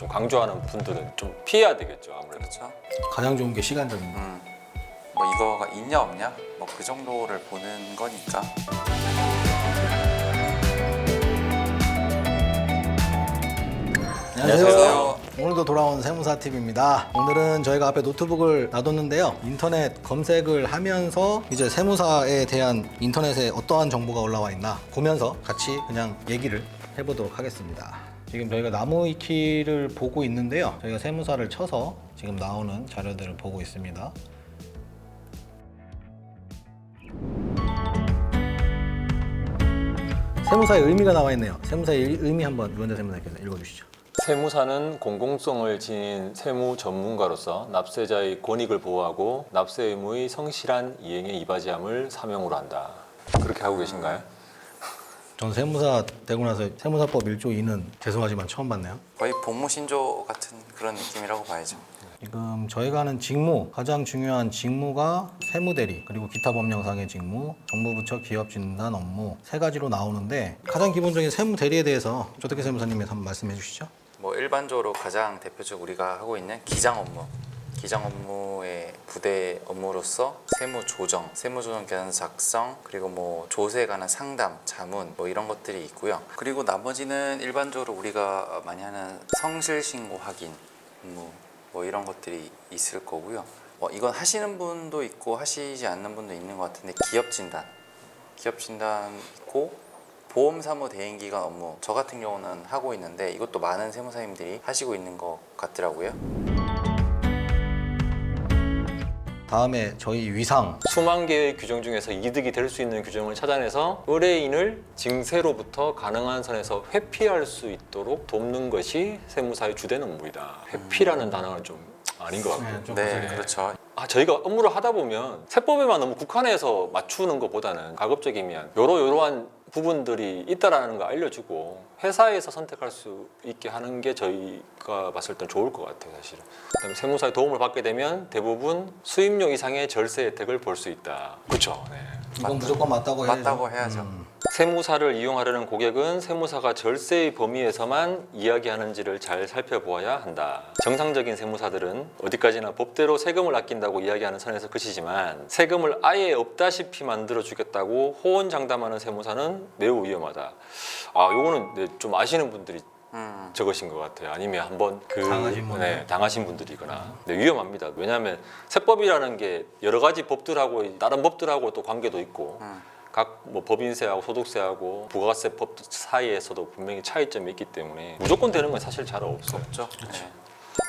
강조하는 분들은 좀 피해야 되겠죠, 아무래도. 그렇죠. 가장 좋은 게 시간적인 거. 뭐 이거가 있냐 없냐 뭐 그 정도를 보는 거니까. 안녕하세요. 오늘도 돌아온 세무사TV입니다. 오늘은 저희가 앞에 노트북을 놔뒀는데요. 인터넷 검색을 하면서 이제 세무사에 대한 인터넷에 어떠한 정보가 올라와 있나 보면서 같이 그냥 얘기를 해보도록 하겠습니다. 지금 저희가 나무위키를 보고 있는데요. 저희가 세무사를 쳐서 지금 나오는 자료들을 보고 있습니다. 세무사의 의미가 나와 있네요. 세무사의 의미 한번 유원재 세무사께서 읽어주시죠. 세무사는 공공성을 지닌 세무 전문가로서 납세자의 권익을 보호하고 납세 의무의 성실한 이행에 이바지함을 사명으로 한다. 그렇게 하고 계신가요? 전 세무사 되고 나서 세무사법 1조 2는 죄송하지만 처음 봤네요. 거의 복무신조 같은 그런 느낌이라고 봐야죠. 지금 저희가 하는 직무, 가장 중요한 직무가 세무대리, 그리고 기타 법령상의 직무, 정부부처 기업진단 업무 세 가지로 나오는데 가장 기본적인 세무대리에 대해서 조태기 세무사님이 한번 말씀해 주시죠. 뭐 일반적으로 가장 대표적으로 우리가 하고 있는 기장 업무. 기장 업무의 부대 업무로서 세무 조정, 세무조정 계산 작성, 그리고 뭐 조세에 관한 상담, 자문 뭐 이런 것들이 있고요. 그리고 나머지는 일반적으로 우리가 많이 하는 성실 신고 확인 업무 뭐 이런 것들이 있을 거고요. 이건 하시는 분도 있고 하시지 않는 분도 있는 것 같은데 기업 진단 있고 보험사무 대행기관 업무 저 같은 경우는 하고 있는데 이것도 많은 세무사님들이 하시고 있는 것 같더라고요. 다음에 저희 위상, 수만 개의 규정 중에서 이득이 될 수 있는 규정을 찾아내서 의뢰인을 징세로부터 가능한 선에서 회피할 수 있도록 돕는 것이 세무사의 주된 업무이다. 회피라는 단어는 좀 아닌 것 같고. 네, 그렇죠. 저희가 업무를 하다 보면 세법에만 너무 국한해서 맞추는 것보다는 가급적이면 요러한 부분들이 있다라는 거 알려주고 회사에서 선택할 수 있게 하는 게 저희가 봤을 땐 좋을 것 같아요, 사실은. 그다음에 세무사의 도움을 받게 되면 대부분 수입료 이상의 절세 혜택을 볼 수 있다. 그렇죠. 네. 이건 무조건 맞다고 해야죠. 맞다고 해야죠. 세무사를 이용하려는 고객은 세무사가 절세의 범위에서만 이야기하는지를 잘 살펴보아야 한다. 정상적인 세무사들은 어디까지나 법대로 세금을 아낀다고 이야기하는 선에서 끝이지만 세금을 아예 없다시피 만들어 주겠다고 호언장담하는 세무사는 매우 위험하다. 요거는 좀 아시는 분들이 적으신 것 같아요. 아니면 한번 당하신 분들이거나. 위험합니다. 왜냐하면 세법이라는 게 여러 가지 법들하고 다른 법들하고 또 관계도 있고 각 뭐 법인세하고 소득세하고 부가세법 사이에서도 분명히 차이점이 있기 때문에 무조건 되는 건 사실 잘 없어요. 없죠. 그렇죠.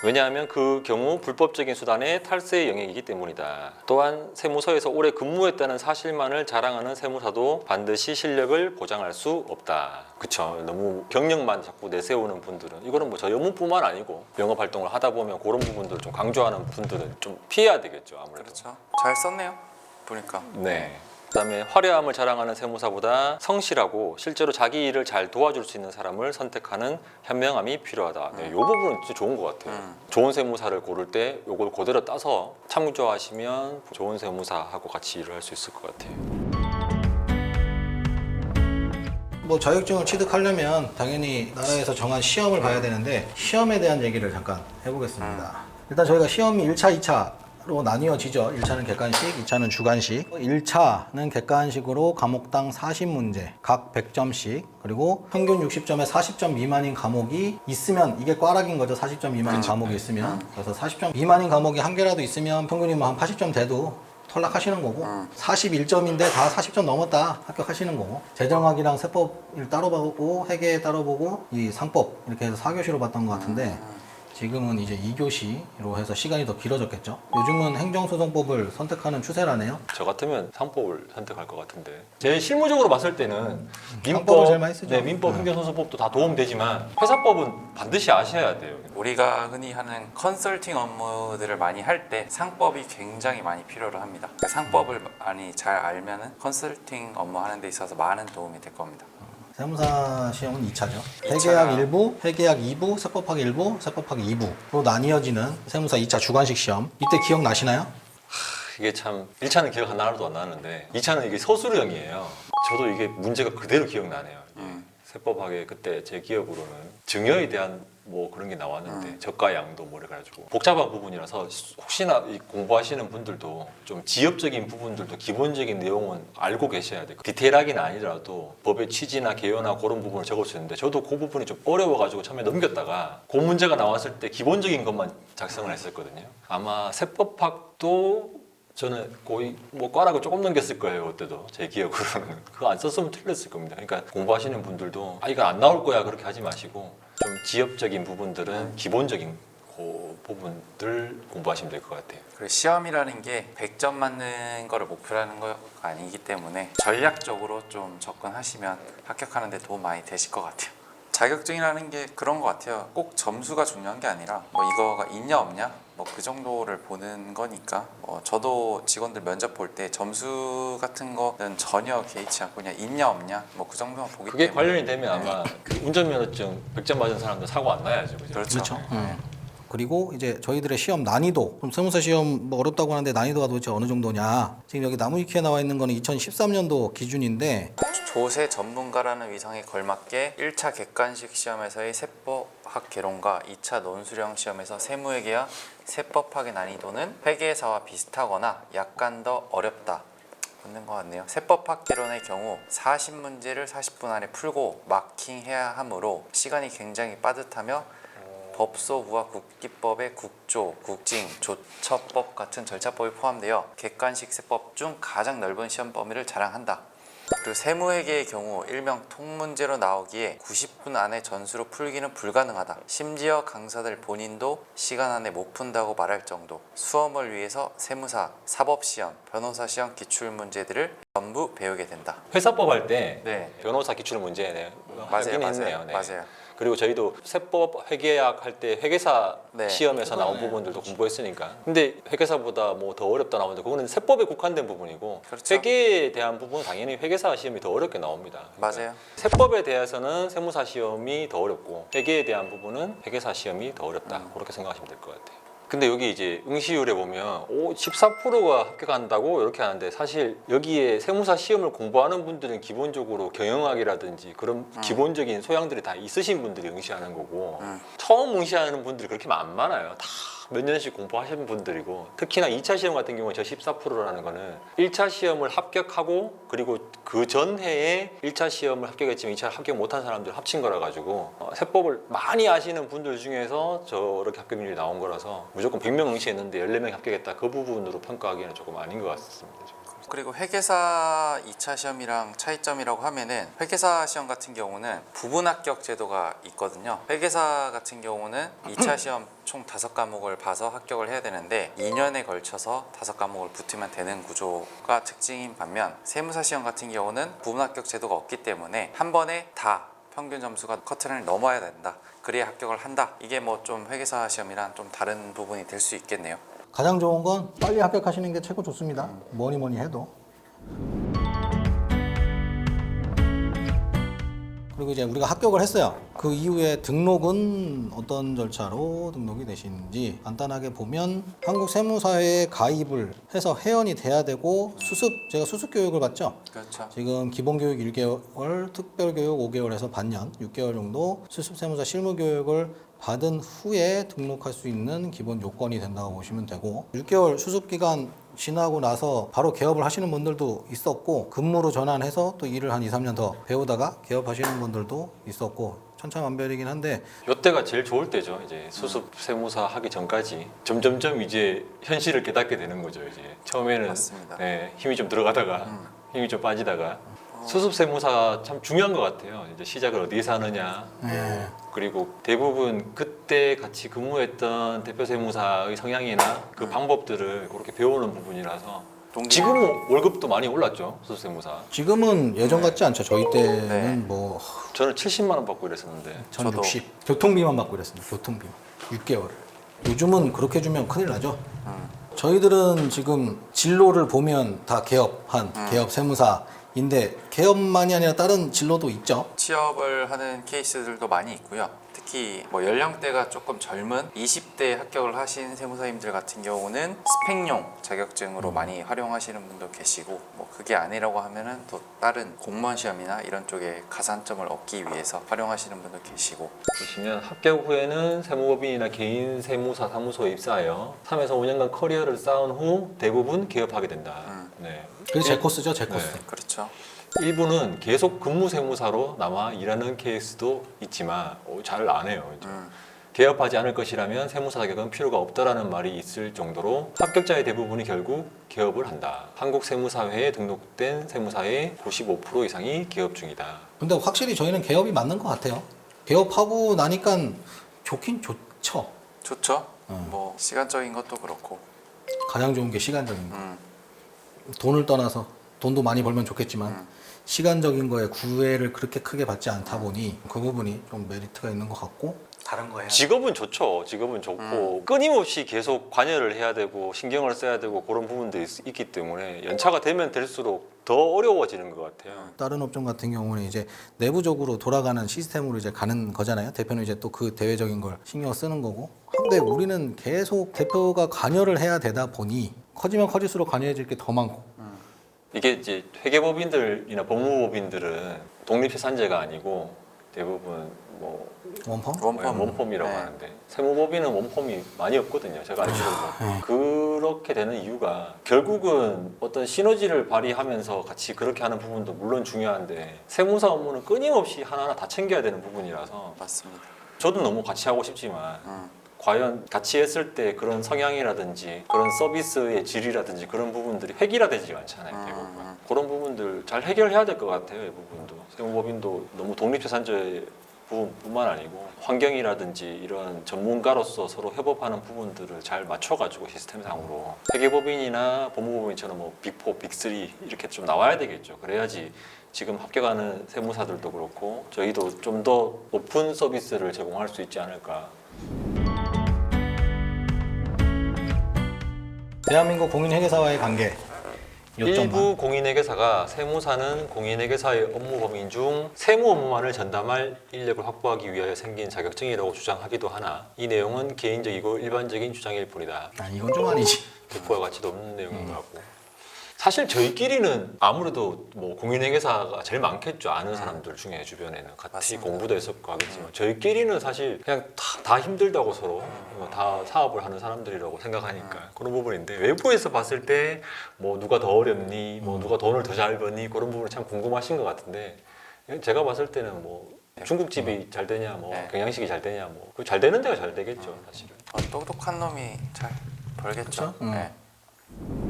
왜냐하면 그 경우 불법적인 수단의 탈세의 영역이기 때문이다. 또한 세무서에서 오래 근무했다는 사실만을 자랑하는 세무사도 반드시 실력을 보장할 수 없다. 그쵸? 너무 경력만 자꾸 내세우는 분들은 이거는 뭐 저 업무뿐만 아니고 영업 활동을 하다 보면 그런 부분들을 좀 강조하는 분들은 좀 피해야 되겠죠, 아무래도. 그렇죠. 잘 썼네요. 보니까. 네. 그다음에 화려함을 자랑하는 세무사보다 성실하고 실제로 자기 일을 잘 도와줄 수 있는 사람을 선택하는 현명함이 필요하다. 이 부분은 진짜 좋은 것 같아요. 좋은 세무사를 고를 때 이걸 그대로 따서 참조하시면 좋은 세무사하고 같이 일을 할 수 있을 것 같아요. 뭐 자격증을 취득하려면 당연히 나라에서 정한 시험을 봐야 되는데 시험에 대한 얘기를 잠깐 해보겠습니다. 일단 저희가 시험이 1차, 2차로 나뉘어지죠. 1차는 객관식, 2차는 주관식. 1차는 객관식으로 과목당 40문제, 각 100점씩, 그리고 평균 60점에 40점 미만인 과목이 있으면 이게 꽈락인 거죠. 40점 미만인 과목이 있으면. 그래서 40점 미만인 과목이 한 개라도 있으면 평균이 뭐 한 80점 돼도 탈락하시는 거고 41점인데 다 40점 넘었다 합격하시는 거고 재정학이랑 세법을 따로 보고 회계 따로 보고 이 상법 이렇게 해서 4교시로 봤던 것 같은데 지금은 이제 2교시로 해서 시간이 더 길어졌겠죠. 요즘은 행정소송법을 선택하는 추세라네요. 저 같으면 상법을 선택할 것 같은데 제일 실무적으로 봤을 때는 상법을 제일 많이 쓰죠. 민법, 행정소송법도 다 도움되지만 회사법은 반드시 아셔야 돼요. 우리가 흔히 하는 컨설팅 업무들을 많이 할 때 상법이 굉장히 많이 필요로 합니다. 상법을 많이 잘 알면은 컨설팅 업무 하는 데 있어서 많은 도움이 될 겁니다. 세무사 시험은 2차죠. 회계학 1부, 회계학 2부, 세법학 1부, 세법학 2부로 나뉘어지는 세무사 2차 주관식 시험. 이때 기억나시나요? 이게 참 1차는 기억 하나도 안 나는데 2차는 이게 서술형이에요. 저도 이게 문제가 그대로 기억나네요. 세법학의 그때 제 기억으로는 증여에 대한 뭐 그런 게 나왔는데 저가 양도 뭐 그래가지고 복잡한 부분이라서 혹시나 이 공부하시는 분들도 좀 지엽적인 부분들도 기본적인 내용은 알고 계셔야 돼요. 디테일하긴 아니더라도 법의 취지나 개요나 그런 부분을 적을 수 있는데 저도 그 부분이 좀 어려워가지고 처음에 넘겼다가 그 문제가 나왔을 때 기본적인 것만 작성을 했었거든요. 아마 세법학도 저는 거의 뭐 과락을 조금 넘겼을 거예요. 그때도 제 기억으로는 그거 안 썼으면 틀렸을 겁니다. 그러니까 공부하시는 분들도 이건 안 나올 거야 그렇게 하지 마시고 좀 지엽적인 부분들은 기본적인 그 부분들 공부하시면 될 것 같아요. 그리고 시험이라는 게 100점 맞는 거를 목표로 하는 거가 아니기 때문에 전략적으로 좀 접근하시면 합격하는 데 도움 많이 되실 것 같아요. 자격증이라는 게 그런 것 같아요. 꼭 점수가 중요한 게 아니라 뭐 이거가 있냐 없냐 뭐 그 정도를 보는 거니까 저도 직원들 면접 볼 때 점수 같은 거는 전혀 개의치 않고 그냥 있냐 없냐 뭐 그 정도만 보기 그게 때문에 관련이 되면 아마 그 운전면허증 100점 맞은 사람들 사고 안 나야죠. 그죠? 그렇죠. 그리고 이제 저희들의 시험 난이도, 그럼 세무사 시험 뭐 어렵다고 하는데 난이도가 도대체 어느 정도냐? 지금 여기 나무위키에 나와 있는 거는 2013년도 기준인데 조세 전문가라는 위상에 걸맞게 1차 객관식 시험에서의 세법학 개론과 2차 논술형 시험에서 세무회계와 세법학의 난이도는 회계사와 비슷하거나 약간 더 어렵다. 맞는 것 같네요. 세법학 개론의 경우 40문제를 40분 안에 풀고 마킹해야 하므로 시간이 굉장히 빠듯하며 법소부와 국기법의 국조, 국징, 조처법 같은 절차법이 포함되어 객관식 세법 중 가장 넓은 시험 범위를 자랑한다. 그리고 세무회계의 경우 일명 통문제로 나오기에 90분 안에 전수로 풀기는 불가능하다. 심지어 강사들 본인도 시간 안에 못 푼다고 말할 정도. 수험을 위해서 세무사, 사법시험, 변호사 시험 기출문제들을 전부 배우게 된다. 회사법 할 때 네, 변호사 기출 문제 맞아요, 하긴 맞아요, 했네요. 네. 맞아요. 그리고 저희도 세법 회계학 할 때 회계사 네. 시험에서 나온 부분들도 공부했으니까. 근데 회계사보다 뭐 더 어렵다 나오는데 그거는 세법에 국한된 부분이고 그렇죠. 회계에 대한 부분은 당연히 회계사 시험이 더 어렵게 나옵니다. 그러니까 맞아요. 세법에 대해서는 세무사 시험이 더 어렵고 회계에 대한 부분은 회계사 시험이 더 어렵다. 그렇게 생각하시면 될 것 같아요. 근데 여기 이제 응시율에 보면 14%가 합격한다고 이렇게 하는데 사실 여기에 세무사 시험을 공부하는 분들은 기본적으로 경영학이라든지 그런 기본적인 소양들이 다 있으신 분들이 응시하는 거고 처음 응시하는 분들이 그렇게 안 많아요. 다 몇 년씩 공부하시는 분들이고 특히나 2차 시험 같은 경우는 저 14%라는 거는 1차 시험을 합격하고 그리고 그 전해에 1차 시험을 합격했지만 2차 합격 못한 사람들 합친 거라 가지고 세법을 많이 아시는 분들 중에서 저렇게 합격률이 나온 거라서 무조건 100명 응시했는데 14명이 합격했다 그 부분으로 평가하기에는 조금 아닌 것 같습니다. 그리고 회계사 2차 시험이랑 차이점이라고 하면은 회계사 시험 같은 경우는 부분 합격 제도가 있거든요. 회계사 같은 경우는 2차 시험 총 5과목을 봐서 합격을 해야 되는데 2년에 걸쳐서 5과목을 붙으면 되는 구조가 특징인 반면 세무사 시험 같은 경우는 부분 합격 제도가 없기 때문에 한 번에 다 평균 점수가 커트라인을 넘어야 된다. 그래야 합격을 한다. 이게 뭐 좀 회계사 시험이랑 좀 다른 부분이 될 수 있겠네요. 가장 좋은 건 빨리 합격하시는 게 최고 좋습니다. 뭐니 해도. 그리고 이제 우리가 합격을 했어요. 그 이후에 등록은 어떤 절차로 등록이 되시는지 간단하게 보면 한국세무사회에 가입을 해서 회원이 돼야 되고 제가 수습 교육을 받죠. 그렇죠. 지금 기본교육 1개월, 특별교육 5개월에서 반년, 6개월 정도 수습세무사 실무교육을 받은 후에 등록할 수 있는 기본 요건이 된다고 보시면 되고 6개월 수습기간 지나고 나서 바로 개업을 하시는 분들도 있었고 근무로 전환해서 또 일을 한 2, 3년 더 배우다가 개업하시는 분들도 있었고 천차만별이긴 한데 이때가 제일 좋을 때죠. 이제 수습 세무사 하기 전까지 점점점 이제 현실을 깨닫게 되는 거죠. 이제 처음에는 맞습니다. 네, 힘이 좀 들어가다가 힘이 좀 빠지다가 수습 세무사 참 중요한 것 같아요. 이제 시작을 어디에서 하느냐. 그리고 대부분 그때 같이 근무했던 대표 세무사의 성향이나 그 방법들을 그렇게 배우는 부분이라서 지금은 월급도 많이 올랐죠. 수습 세무사. 지금은 예전 같지 않죠. 저희 때는 네. 뭐 저는 70만 원 받고 이랬었는데 전 저도. 60. 교통비만 받고 이랬습니다. 교통비. 6개월. 요즘은 그렇게 주면 큰일 나죠. 저희들은 지금 진로를 보면 다 개업한 개업 세무사인데 개업만이 아니라 다른 진로도 있죠. 취업을 하는 케이스들도 많이 있고요. 특히 특히 뭐 연령대가 조금 젊은 20대 합격을 하신 세무사님들 같은 경우는 스펙용 자격증으로 많이 활용하시는 분도 계시고, 뭐 그게 아니라고 하면은 또 다른 공무원 시험이나 이런 쪽에 가산점을 얻기 위해서 활용하시는 분도 계시고. 보시면 합격 후에는 세무법인이나 개인 세무사 사무소에 입사하여 3에서 5년간 커리어를 쌓은 후 대부분 개업하게 된다. 네. 그게 제 코스죠, 제 코스. 네. 그렇죠. 일부는 계속 근무 세무사로 남아 일하는 케이스도 있지만 잘 안 해요. 이제. 개업하지 않을 것이라면 세무사 자격은 필요가 없다라는 말이 있을 정도로 합격자의 대부분이 결국 개업을 한다. 한국세무사회에 등록된 세무사의 95% 이상이 개업 중이다. 근데 확실히 저희는 개업이 맞는 것 같아요. 개업하고 나니까 좋긴 좋죠. 좋죠. 뭐 시간적인 것도 그렇고. 가장 좋은 게 시간적인 거. 돈을 떠나서 돈도 많이 벌면 좋겠지만 시간적인 거에 구애를 그렇게 크게 받지 않다 보니 그 부분이 좀 메리트가 있는 것 같고, 다른 거 해야 직업은 좋죠. 직업은 좋고 끊임없이 계속 관여를 해야 되고 신경을 써야 되고 그런 부분들이 있기 때문에 연차가 되면 될수록 더 어려워지는 것 같아요. 다른 업종 같은 경우는 이제 내부적으로 돌아가는 시스템으로 이제 가는 거잖아요. 대표는 이제 또 그 대외적인 걸 신경 쓰는 거고. 근데 우리는 계속 대표가 관여를 해야 되다 보니 커지면 커질수록 관여해질 게 더 많고. 이게 이제 회계법인들이나 법무법인들은 독립해산제가 아니고 대부분 뭐 원폼이라고 네. 하는데 세무법인은 원폼이 많이 없거든요. 제가 알기로는 그렇게 되는 이유가 결국은 어떤 시너지를 발휘하면서 같이 그렇게 하는 부분도 물론 중요한데 세무사 업무는 끊임없이 하나하나 다 챙겨야 되는 부분이라서 맞습니다. 저도 너무 같이 하고 싶지만 과연 같이 했을 때 그런 성향이라든지 그런 서비스의 질이라든지 그런 부분들이 획일화되지 않잖아요. 대부분. 그런 부분들 잘 해결해야 될 것 같아요. 이 부분도. 세무법인도 너무 독립재산제 부분뿐만 아니고 환경이라든지 이런 전문가로서 서로 협업하는 부분들을 잘 맞춰가지고 시스템상으로 회계법인이나 법무법인처럼 뭐 빅4, 빅3 이렇게 좀 나와야 되겠죠. 그래야지 지금 합격하는 세무사들도 그렇고 저희도 좀 더 높은 서비스를 제공할 수 있지 않을까. 대한민국 공인회계사와의 관계 요점만. 일부 공인회계사가 세무사는 공인회계사의 업무 범위 중 세무 업무만을 전담할 인력을 확보하기 위하여 생긴 자격증이라고 주장하기도 하나 이 내용은 개인적이고 일반적인 주장일 뿐이다. 이건 좀 아니지. 득보와 가치도 없는 내용인 것 같고. 사실 저희끼리는 아무래도 뭐 공인회계사가 제일 많겠죠. 아는 사람들 중에 주변에는 같이 맞습니다. 공부도 했었고 하겠지만 저희끼리는 사실 그냥 다 힘들다고 서로 다 사업을 하는 사람들이라고 생각하니까 그런 부분인데 외부에서 봤을 때 뭐 누가 더 어렵니 뭐 누가 돈을 더 잘 버니 그런 부분이 참 궁금하신 것 같은데 제가 봤을 때는 뭐 중국집이 잘 되냐 뭐 네. 경양식이 잘 되냐 뭐 그 잘 되는 데가 잘 되겠죠 사실은. 똑똑한 놈이 잘 벌겠죠. 그쵸? 네.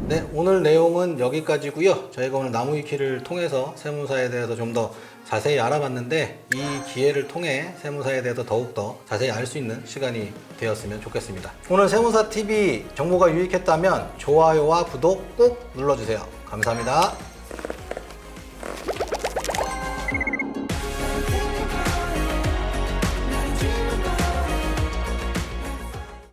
네, 오늘 내용은 여기까지고요. 저희가 오늘 나무위키를 통해서 세무사에 대해서 좀 더 자세히 알아봤는데 이 기회를 통해 세무사에 대해서 더욱더 자세히 알 수 있는 시간이 되었으면 좋겠습니다. 오늘 세무사TV 정보가 유익했다면 좋아요와 구독 꼭 눌러주세요. 감사합니다.